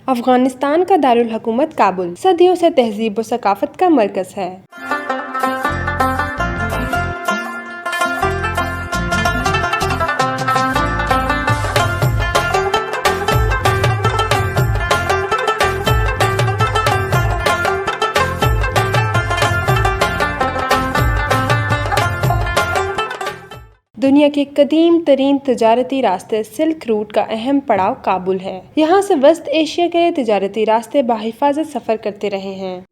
अफगानिस्तान का दारुल हुकूमत काबुल सदियों से तहजीब व सकाफत का मरकज है। दुनिया के कदीम तरीन तिजारती रास्ते सिल्क रूट का अहम पड़ाव काबुल है। यहाँ से वस्त एशिया के लिए तिजारती रास्ते बाहिफाजत सफर करते रहे हैं।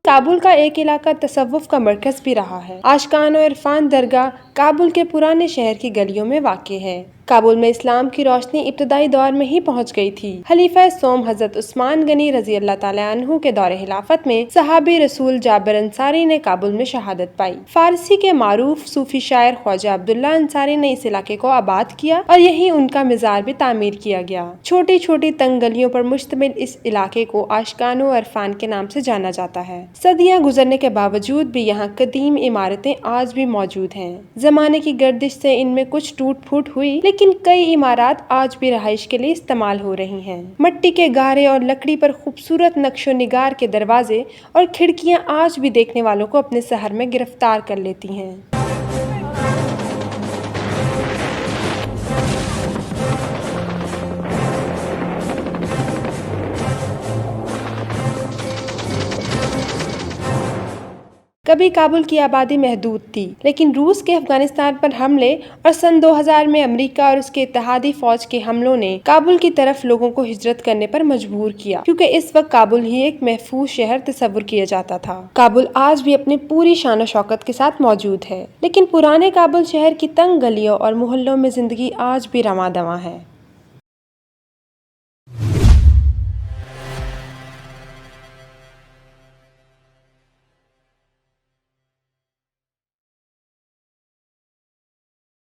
काबुल का एक इलाका तसव्वुफ का मरकज भी रहा है। आशकान और इरफान दरगाह काबुल के पुराने शहर की गलियों में वाक़ है। काबुल में इस्लाम की रोशनी इब्तदाई दौर में ही पहुंच गई थी। खलीफा सोम हजरत उस्मान गनी रजी अल्लाह ताला अन्हु के दौरे खिलाफत में सहाबी रसूल जाबिर अंसारी ने काबुल में शहादत पाई। फारसी के मारूफ सूफी शायर ख्वाजा अब्दुल्ला अंसारी ने इस इलाके को आबाद किया और यहीं उनका मज़ार भी तामीर किया गया। छोटी छोटी तंग गलियों पर मुश्तमिल इस इलाके को आशकान और इरफान के नाम से जाना जाता है। सदियाँ गुजरने के बावजूद भी यहाँ कदीम इमारतें आज भी मौजूद हैं। जमाने की गर्दिश से इनमें कुछ टूट फूट हुई, लेकिन कई इमारत आज भी रहाइश के लिए इस्तेमाल हो रही हैं। मिट्टी के गारे और लकड़ी पर खूबसूरत नक्शो निगार के दरवाजे और खिड़कियां आज भी देखने वालों को अपने शहर में गिरफ्तार कर लेती हैं। कभी काबुल की आबादी महदूद थी, लेकिन रूस के अफगानिस्तान पर हमले और सन 2000 में अमेरिका और उसके इत्तेहादी फौज के हमलों ने काबुल की तरफ लोगों को हिजरत करने पर मजबूर किया, क्योंकि इस वक्त काबुल ही एक महफूज शहर तस्वुर किया जाता था। काबुल आज भी अपनी पूरी शान शौकत के साथ मौजूद है, लेकिन पुराने काबुल शहर की तंग गलियों और मोहल्लों में जिंदगी आज भी रवां दवां है।